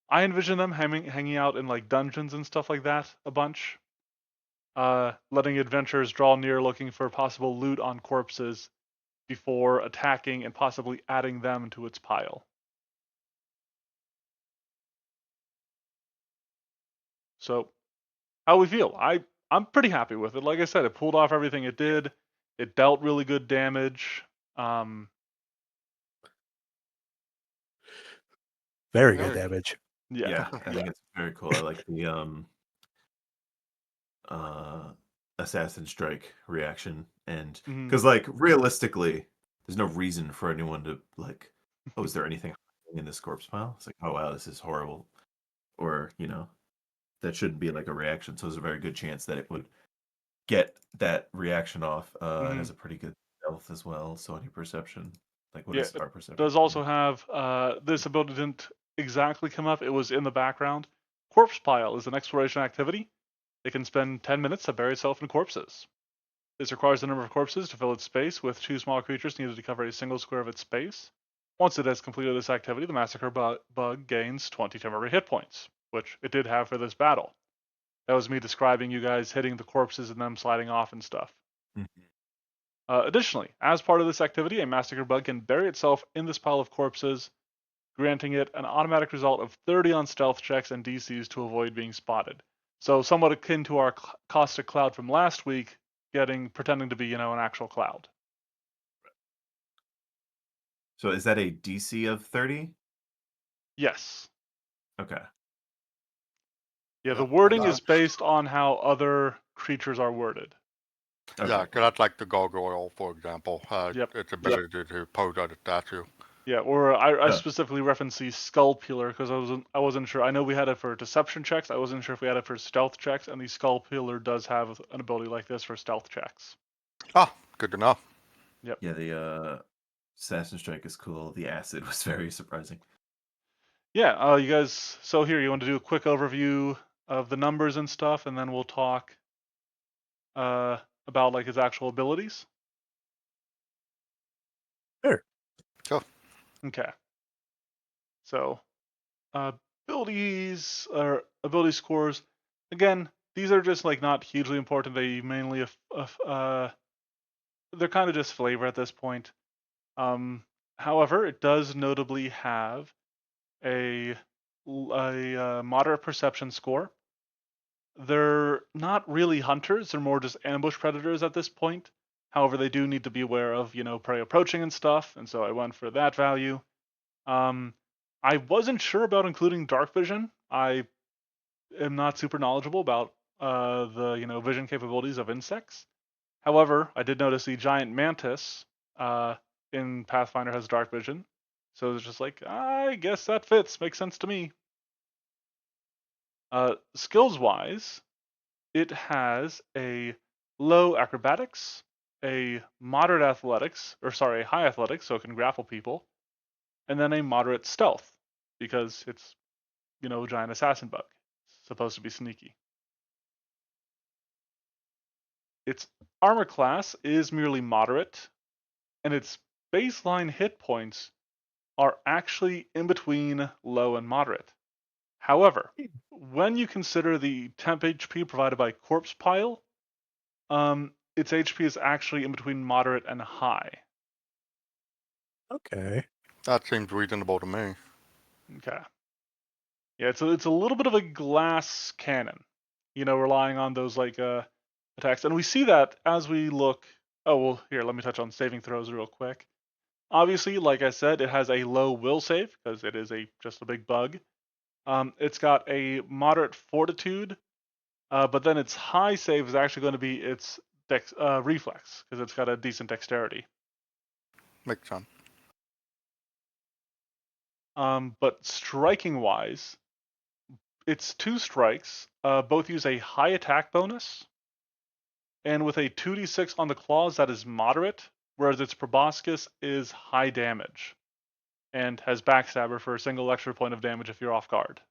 Speaker 1: I envision them hanging out in like dungeons and stuff like that a bunch, letting adventurers draw near looking for possible loot on corpses before attacking and possibly adding them to its pile. So, how we feel? I'm pretty happy with it. Like I said, it pulled off everything it did. It dealt really good damage. Um,
Speaker 3: Very
Speaker 5: Yeah.
Speaker 3: good damage.
Speaker 1: yeah,
Speaker 2: Yeah, I think it's very cool. I like the assassin strike reaction, and
Speaker 1: Mhm.
Speaker 2: because like realistically, there's no reason for anyone to like, oh, is there anything in this corpse pile? It's like, oh wow, this is horrible, or that shouldn't be like a reaction. So there's a very good chance that it would get that reaction off. It has a pretty good stealth as well. So any perception, like what
Speaker 1: Yeah,
Speaker 2: is
Speaker 1: it
Speaker 2: our perception?
Speaker 1: does also have this ability didn't exactly come up. It was in the background. Corpse pile is an exploration activity. It can spend 10 minutes to bury itself in corpses. This requires the number of corpses to fill its space, with 2 small creatures needed to cover a single square of its space. Once it has completed this activity, the Massacre bug gains 20 temporary hit points, which it did have for this battle. That was me describing you guys hitting the corpses and them sliding off and stuff.
Speaker 2: Mhm.
Speaker 1: Additionally, as part of this activity, a Massacre bug can bury itself in this pile of corpses, granting it an automatic result of 30 on stealth checks and DCs to avoid being spotted. So somewhat akin to our caustic cloud from last week, pretending to be, an actual cloud.
Speaker 2: So is that a DC of 30?
Speaker 1: Yes.
Speaker 2: Okay.
Speaker 1: Yeah, the
Speaker 5: Yeah,
Speaker 1: wording
Speaker 5: and
Speaker 1: is based on how other creatures are worded.
Speaker 2: Okay.
Speaker 5: Yeah, 'cause that's like the gargoyle, for example.
Speaker 1: Yep.
Speaker 5: Its ability to pose as a statue.
Speaker 1: Yeah, or I
Speaker 2: Yeah.
Speaker 1: specifically referenced the Skullpeeler because I wasn't sure. I know we had it for deception checks. I wasn't sure if we had it for stealth checks, and the Skullpeeler does have an ability like this for stealth checks.
Speaker 5: Ah, good to know.
Speaker 2: Yeah, the assassin strike is cool. The acid was very surprising.
Speaker 1: Yeah, you guys. So here, you want to do a quick overview of the numbers and stuff, and then we'll talk uh, about like his actual abilities.
Speaker 3: Sure.
Speaker 5: Sure.
Speaker 1: Okay. So, uh, abilities or ability scores. Again, these are just like not hugely important. They mainly they're kind of just flavor at this point. Um, However, it does notably have a moderate perception score. They're not really hunters; they're more just ambush predators at this point. However, they do need to be aware of prey approaching and stuff, and so I went for that value. Um, I wasn't sure about including dark vision. I am not super knowledgeable about the vision capabilities of insects. However, I did notice the giant mantis uh, in Pathfinder has dark vision, so it's just like I guess that fits. Makes sense to me. Skills wise, it has a low acrobatics, a moderate athletics, or sorry, a high athletics, so it can grapple people, and then a moderate stealth because it's a giant assassin bug. It's supposed to be sneaky. Its armor class is merely moderate, and its baseline hit points are actually in between low and moderate. However, when you consider the temp HP provided by Corpse Pile, its HP is actually in between moderate and high.
Speaker 3: Okay.
Speaker 5: That seems reasonable to me.
Speaker 1: Okay. Yeah, it's a little bit of a glass cannon, relying on those like attacks, and we see that as we look. Oh well, here let me touch on saving throws real quick. Obviously, like I said, it has a low will save because it is just a big bug. It's got a moderate fortitude, but then its high save is actually going to be its reflex because it's got a decent dexterity.
Speaker 5: Makes sense.
Speaker 1: But striking wise, it's 2 strikes. Both use a high attack bonus, and with a 2d6 on the claws that is moderate, whereas its proboscis is high damage and has backstabber for a single extra point of damage if you're off guard.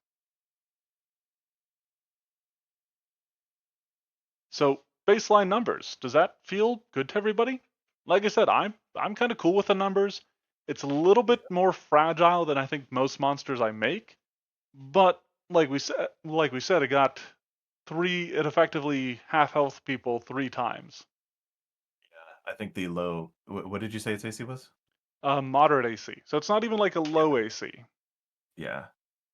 Speaker 1: So baseline numbers, does that feel good to everybody? Like I said, I'm kind of cool with the numbers. It's a little bit more fragile than I think most monsters I make, but like we said, it got it effectively half health people 3 times.
Speaker 2: I think the low. What did you say its AC was?
Speaker 1: Moderate AC, so it's not even like a low AC.
Speaker 2: Yeah,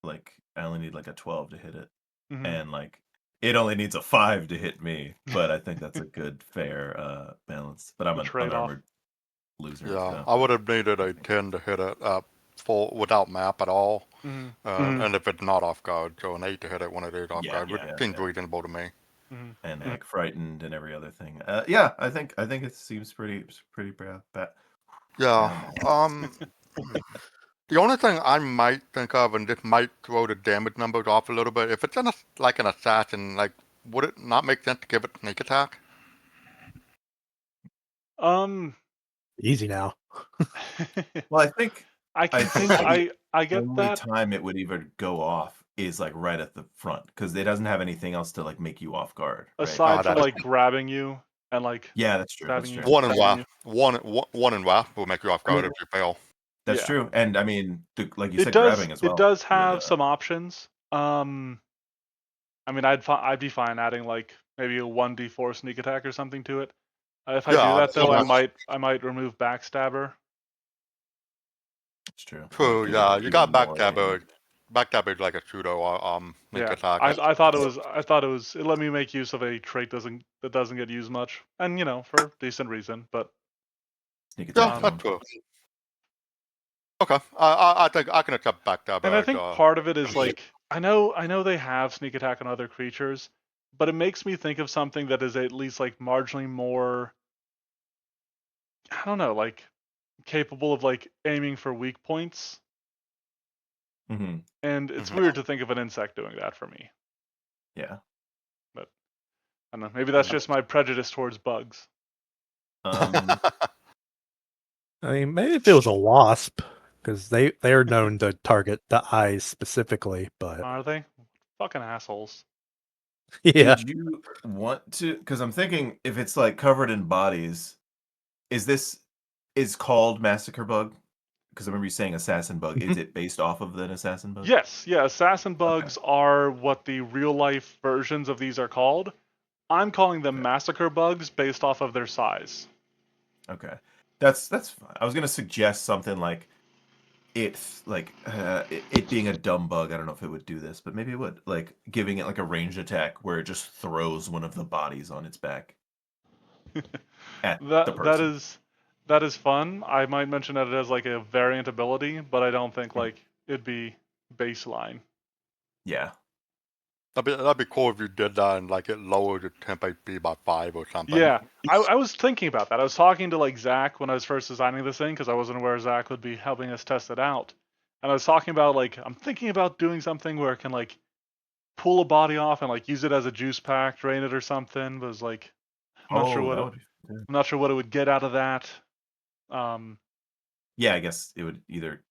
Speaker 2: like I only need like a 12 to hit it,
Speaker 1: Mhm.
Speaker 2: and like it only needs a 5 to hit me. But I think that's a good, fair balance. But I'm
Speaker 1: The
Speaker 2: an
Speaker 1: trade-off.
Speaker 2: unarmored loser.
Speaker 5: Yeah,
Speaker 2: So.
Speaker 5: I would have needed a 10 to hit it full without map at all.
Speaker 1: Mhm.
Speaker 5: And if it's not off guard, so an 8 to hit it when it is off guard, which
Speaker 2: Yeah,
Speaker 5: seems reasonable to me.
Speaker 1: Mhm.
Speaker 2: and act frightened and every other thing. Yeah, I think it seems pretty bad.
Speaker 5: Yeah.
Speaker 2: Down.
Speaker 5: The only thing I might think of, and this might throw the damage numbers off a little bit, if it's like an assassin, like would it not make sense to give it sneak attack?
Speaker 3: Easy now.
Speaker 2: Well, I think
Speaker 1: I
Speaker 2: I
Speaker 1: can
Speaker 2: think the
Speaker 1: I get
Speaker 2: only
Speaker 1: that.
Speaker 2: time it would even go off is like right at the front because it doesn't have anything else to like make you off guard, right?
Speaker 5: Ah,
Speaker 1: Aside from
Speaker 5: that's
Speaker 1: like grabbing you and like
Speaker 2: Yeah, that's true. That's
Speaker 1: stabbing you,
Speaker 2: true.
Speaker 5: one and
Speaker 1: stabbing you.
Speaker 5: WAF. One and WAF will make you off
Speaker 2: I mean,
Speaker 5: guard if you fail.
Speaker 2: that's
Speaker 1: Yeah.
Speaker 2: true. And I mean, like you
Speaker 1: It
Speaker 2: said, grabbing as
Speaker 1: it
Speaker 2: well
Speaker 1: does
Speaker 2: would.
Speaker 1: have some options. I mean, I'd be fine adding like maybe a 1d4 sneak attack or something to it. If I do
Speaker 5: Yeah,
Speaker 1: that though,
Speaker 5: almost.
Speaker 1: I might remove backstabber.
Speaker 2: It's true.
Speaker 5: True.
Speaker 2: Give it
Speaker 5: Yeah, you got
Speaker 2: even more
Speaker 5: backstabber.
Speaker 2: damage.
Speaker 5: Backstabber is like a pseudo sneak
Speaker 1: Yeah,
Speaker 5: attack.
Speaker 1: I thought it was it let me make use of a trait that doesn't get used much, and you know for decent reason. But
Speaker 2: Sneak
Speaker 5: Yeah,
Speaker 2: attack
Speaker 1: um,
Speaker 5: that's
Speaker 2: zone.
Speaker 5: true. Okay, I think I can accept
Speaker 1: and I
Speaker 5: backstabber.
Speaker 1: think part of it is like I know they have sneak attack on other creatures, but it makes me think of something that is at least like marginally more, I don't know, like capable of like aiming for weak points.
Speaker 2: Hmm.
Speaker 1: And it's
Speaker 5: Mhm.
Speaker 1: weird to think of an insect doing that for me.
Speaker 2: Yeah.
Speaker 1: But I don't know, maybe that's just my prejudice towards bugs.
Speaker 2: Um.
Speaker 3: I mean, maybe if it was a wasp, because they're known to target the eyes specifically. But
Speaker 1: Are they? Fucking assholes.
Speaker 3: yeah,
Speaker 2: Did you want to? Because I'm thinking if it's like covered in bodies, is called Massacre Bug? Because I remember you saying Assassin Bug. Is it based off of an Assassin Bug?
Speaker 1: Yes, yeah, assassin
Speaker 2: Okay.
Speaker 1: bugs are what the real life versions of these are called. I'm calling them
Speaker 2: Okay.
Speaker 1: massacre bugs based off of their size.
Speaker 2: Okay. That's fine. I was gonna suggest something like it being a dumb bug. I don't know if it would do this, but maybe it would. Like giving it like a ranged attack where it just throws one of the bodies on its back at the
Speaker 1: That
Speaker 2: person.
Speaker 1: is fun. I might mention that it has like a variant ability, but I don't think like it'd be baseline.
Speaker 2: Yeah.
Speaker 5: That'd be cool if you did that and like it lowered the temp HP by 5 or something.
Speaker 1: Yeah, I was thinking about that. I was talking to like Zach when I was first designing this thing because I wasn't aware Zach would be helping us test it out. And I was talking about like I'm thinking about doing something where it can like pull a body off and like use it as a juice pack, drain it or something. But it's like
Speaker 2: Oh, that would be good.
Speaker 1: I'm not sure what it would get out of that. Um,
Speaker 2: Yeah, I guess it would either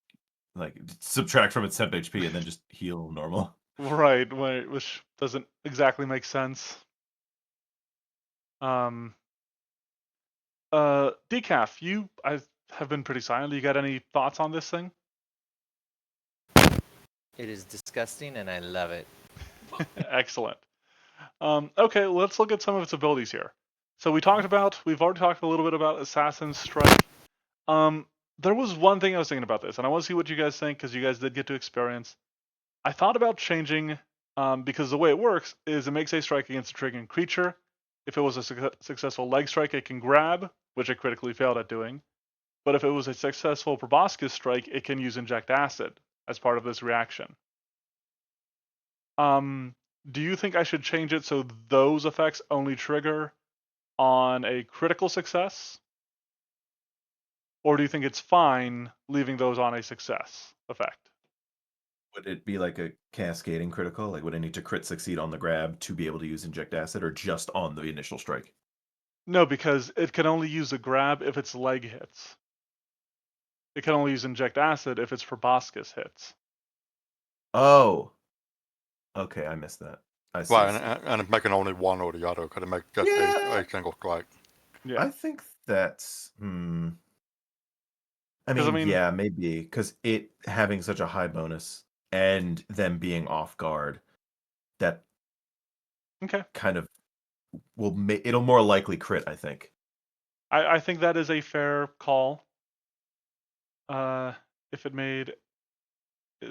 Speaker 2: like subtract from its temp HP and then just heal normal.
Speaker 1: right, which doesn't exactly make sense. Um, Decaf, I have been pretty silent. You got any thoughts on this thing?
Speaker 6: It is disgusting and I love it.
Speaker 1: Excellent. Okay, let's look at some of its abilities here. So we've already talked a little bit about Assassin's Strike. There was one thing I was thinking about this, and I want to see what you guys think because you guys did get to experience. I thought about changing, because the way it works is it makes a strike against a triggering creature. If it was a successful leg strike, it can grab, which it critically failed at doing. But if it was a successful proboscis strike, it can use inject acid as part of this reaction. Do you think I should change it so those effects only trigger on a critical success? Or do you think it's fine leaving those on a success effect?
Speaker 2: would it be like a cascading critical? Like, would I need to crit succeed on the grab to be able to use inject acid, or just on the initial strike?
Speaker 1: No, because it can only use a grab if its leg hits. It can only use inject acid if its proboscis hits.
Speaker 2: Oh, okay, I missed that. I see.
Speaker 5: Right, and it's making only one or the other. Could it make just
Speaker 2: Yeah.
Speaker 5: a single strike?
Speaker 1: Yeah,
Speaker 2: I think that's. I
Speaker 1: because I
Speaker 2: mean,
Speaker 1: mean,
Speaker 2: yeah, maybe because it having such a high bonus and them being off guard, that
Speaker 1: okay.
Speaker 2: kind of will make it'll more likely crit. I think.
Speaker 1: I think that is a fair call. If it made,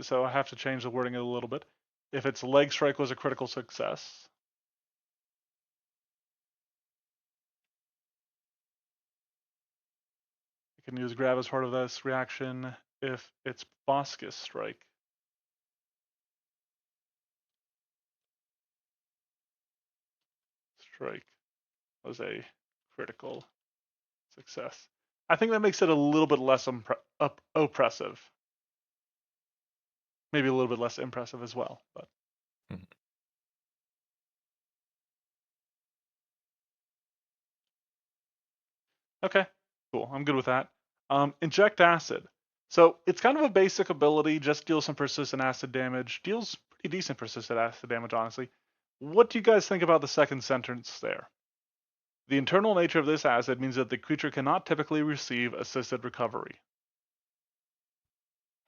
Speaker 1: so I have to change the wording a little bit. If its leg strike was a critical success, you can use grab as part of this reaction if its proboscis strike was a critical success. I think that makes it a little bit less oppressive. Maybe a little bit less impressive as well, but
Speaker 2: Mhm.
Speaker 1: okay, cool. I'm good with that. Inject acid. So it's kind of a basic ability, just deals some persistent acid damage. Deals pretty decent persistent acid damage, honestly. What do you guys think about the second sentence there? The internal nature of this acid means that the creature cannot typically receive assisted recovery.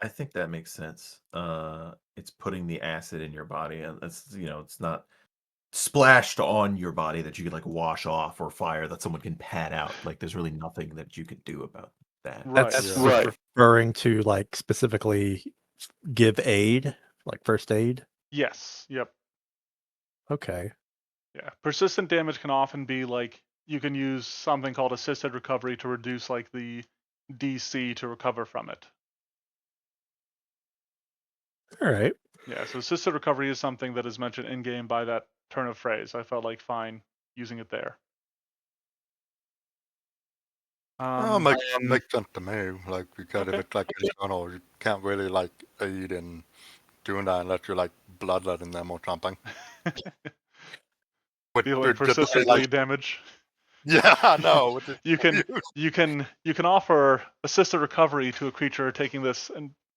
Speaker 2: I think that makes sense. It's putting the acid in your body, and it's not splashed on your body that you could like wash off, or fire that someone can pat out. Like, there's really nothing that you could do about that.
Speaker 1: Right.
Speaker 3: That's
Speaker 5: Yeah.
Speaker 6: Right.
Speaker 3: referring to like specifically give aid, like first aid.
Speaker 1: Yes. Yep.
Speaker 3: Okay.
Speaker 1: Yeah. Persistent damage can often be like you can use something called assisted recovery to reduce like the DC to recover from it.
Speaker 3: All right.
Speaker 1: Yeah, so assisted recovery is something that is mentioned in game by that turn of phrase. I felt like fine using it there.
Speaker 5: Well,
Speaker 1: Um,
Speaker 5: makes sense to me. Like, because if
Speaker 1: okay.
Speaker 5: it's like internal, you can't really like aid in doing that unless you're like bloodletting them or something. Which
Speaker 1: Dealing
Speaker 5: just
Speaker 1: persistent
Speaker 5: like,
Speaker 1: bleed damage.
Speaker 5: yeah, I know. Which is
Speaker 1: You can
Speaker 5: confusing.
Speaker 1: you can offer assisted recovery to a creature taking this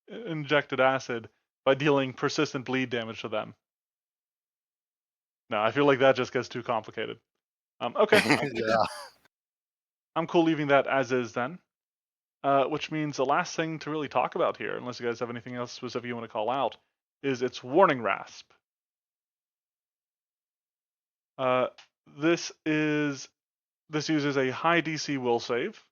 Speaker 1: injected acid by dealing persistent bleed damage to them. No, I feel like that just gets too complicated. Okay,
Speaker 5: Yeah.
Speaker 1: I'm cool leaving that as is then. Which means the last thing to really talk about here, unless you guys have anything else specific you want to call out, is its warning rasp. Uh, this uses a high DC will save,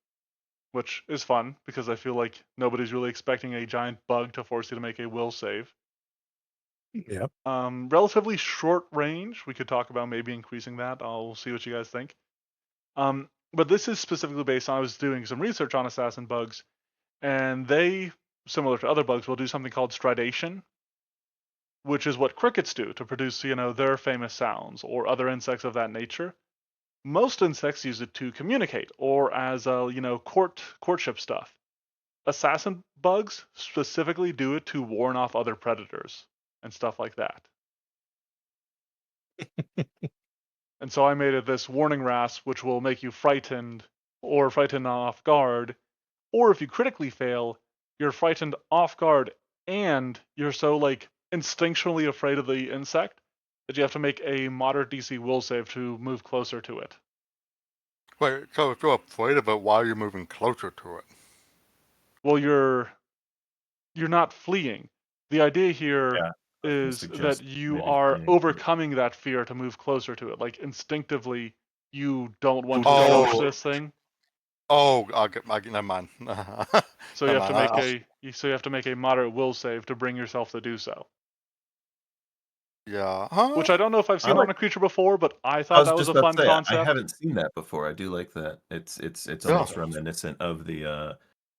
Speaker 1: which is fun because I feel like nobody's really expecting a giant bug to force you to make a will save.
Speaker 3: Yep.
Speaker 1: Relatively short range. We could talk about maybe increasing that. I'll see what you guys think. But this is specifically based on I was doing some research on assassin bugs, and they, similar to other bugs, will do something called stridation, which is what crickets do to produce, their famous sounds, or other insects of that nature. Most insects use it to communicate, or as courtship stuff. Assassin bugs specifically do it to warn off other predators and stuff like that. And so I made it this warning rasp, which will make you frightened or frightened off guard, or if you critically fail, you're frightened off guard and you're so like instinctually afraid of the insect that you have to make a moderate DC will save to move closer to it.
Speaker 5: Wait, so if you're afraid of it, why are you moving closer to it?
Speaker 1: Well, you're not fleeing. The idea here
Speaker 2: Yeah, I was gonna
Speaker 1: is that
Speaker 2: suggest
Speaker 1: you
Speaker 2: maybe
Speaker 1: are
Speaker 2: fleeing.
Speaker 1: overcoming that fear to move closer to it. Like instinctively, you don't want to
Speaker 5: Oh.
Speaker 1: approach this thing,
Speaker 5: Oh, never mind.
Speaker 1: so you
Speaker 5: Never
Speaker 1: have to
Speaker 5: mind.
Speaker 1: make a moderate will save to bring yourself to do so.
Speaker 5: Yeah.
Speaker 1: Which I don't know if I've
Speaker 2: I
Speaker 1: seen
Speaker 2: like.
Speaker 1: on a creature before, but I
Speaker 2: I
Speaker 1: thought
Speaker 2: was
Speaker 1: that was
Speaker 2: just
Speaker 1: a
Speaker 2: about
Speaker 1: fun
Speaker 2: to say I
Speaker 1: concept.
Speaker 2: haven't seen that before. I do like that. It's
Speaker 5: Yeah.
Speaker 2: almost reminiscent of the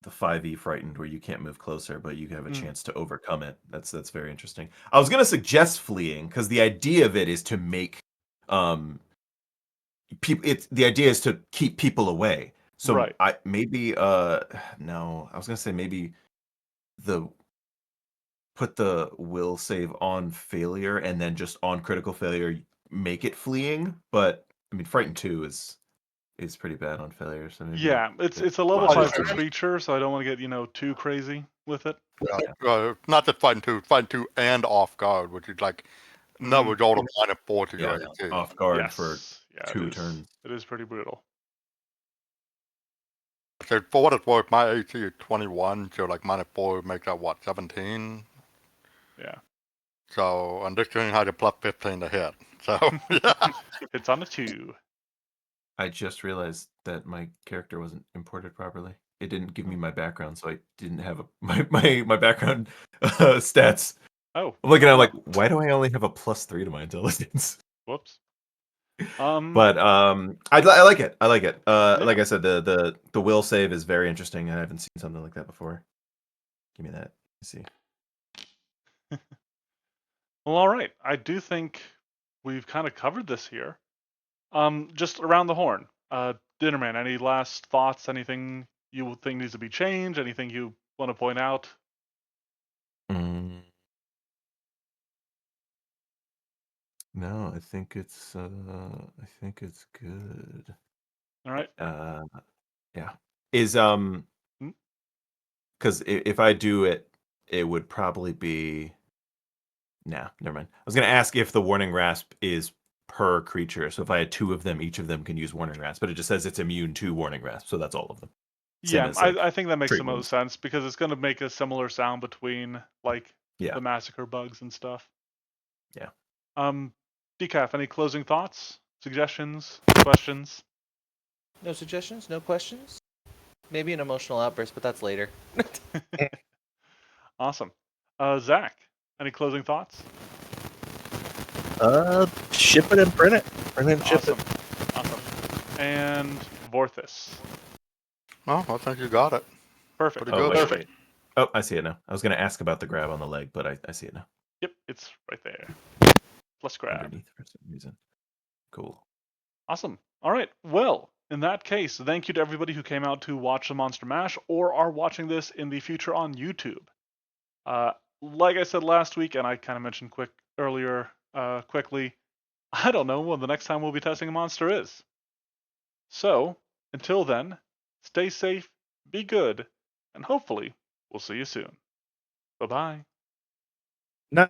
Speaker 2: 5e frightened, where you can't move closer, but you have a
Speaker 1: Mm.
Speaker 2: chance to overcome it. That's very interesting. I was gonna suggest fleeing because the idea of it is to make people. The idea is to keep people away. So
Speaker 1: Right.
Speaker 2: I maybe no, I was gonna say maybe the put the will save on failure and then just on critical failure make it fleeing. But I mean, Frightened 2 is pretty bad on failure, so maybe
Speaker 1: Yeah, it's a level
Speaker 5: Well,
Speaker 1: 5
Speaker 5: it's-
Speaker 1: creature, so I don't want to get too crazy with it.
Speaker 5: Not just fighting two and off guard, which is like no
Speaker 1: Mhm.
Speaker 5: result of -4 to your
Speaker 2: yeah,
Speaker 5: AC.
Speaker 2: off guard for
Speaker 1: Yes, yeah,
Speaker 2: 2 turns.
Speaker 1: It is pretty brutal.
Speaker 5: So for what it's worth, my AC is 21, so like -4 makes that what 17.
Speaker 1: Yeah,
Speaker 5: So and this thing had a plus 15 to hit. So yeah.
Speaker 1: it's on a 2.
Speaker 2: I just realized that my character wasn't imported properly. It didn't give me my background, so I didn't have my background stats.
Speaker 1: Oh,
Speaker 2: I'm looking at it like, why do I only have a +3 to my intelligence?
Speaker 1: whoops.
Speaker 2: But I like it. I like it.
Speaker 1: Yeah.
Speaker 2: Like I said, the will save is very interesting. I haven't seen something like that before. Give me that. Let's see.
Speaker 1: Well, all right. I do think we've kind of covered this here. Just around the horn. Dinnerman, any last thoughts? Anything you think needs to be changed? Anything you want to point out?
Speaker 2: Mm. No, I think it's good.
Speaker 1: All right.
Speaker 2: Yeah. Is
Speaker 1: Hmm?
Speaker 2: because if I do it, it would probably be. Nah, never mind. I was gonna ask if the warning rasp is per creature. So if I had 2 of them, each of them can use warning rasp. But it just says it's immune to warning rasp, so that's all of them. Same
Speaker 1: Yeah,
Speaker 2: as, like,
Speaker 1: I think that makes
Speaker 2: tree
Speaker 1: the
Speaker 2: wounds.
Speaker 1: most sense because it's going to make a similar sound between like
Speaker 2: Yeah.
Speaker 1: the massacre bugs and stuff.
Speaker 2: Yeah.
Speaker 1: Decaf, any closing thoughts, suggestions, questions?
Speaker 6: No suggestions? No questions? Maybe an emotional outburst, but that's later.
Speaker 1: Awesome. Zach, any closing thoughts?
Speaker 3: Ship it and print it. Print it and ship
Speaker 1: Awesome.
Speaker 3: it.
Speaker 1: Awesome. And Vorthus.
Speaker 5: Well, I think you got it.
Speaker 1: Perfect.
Speaker 5: Pretty
Speaker 2: Oh,
Speaker 5: good.
Speaker 2: wait,
Speaker 1: Perfect.
Speaker 2: wait. Oh, I see it now. I was gonna ask about the grab on the leg, but I see it now.
Speaker 1: Yep, it's right there. Plus grab.
Speaker 2: Underneath for some reason. Cool.
Speaker 1: Awesome. All right. Well, in that case, thank you to everybody who came out to watch the Monster Mash or are watching this in the future on YouTube. Like I said last week, and I kind of mentioned quickly, I don't know when the next time we'll be testing a monster is. So, until then, stay safe, be good, and hopefully we'll see you soon. Bye-bye.
Speaker 3: No.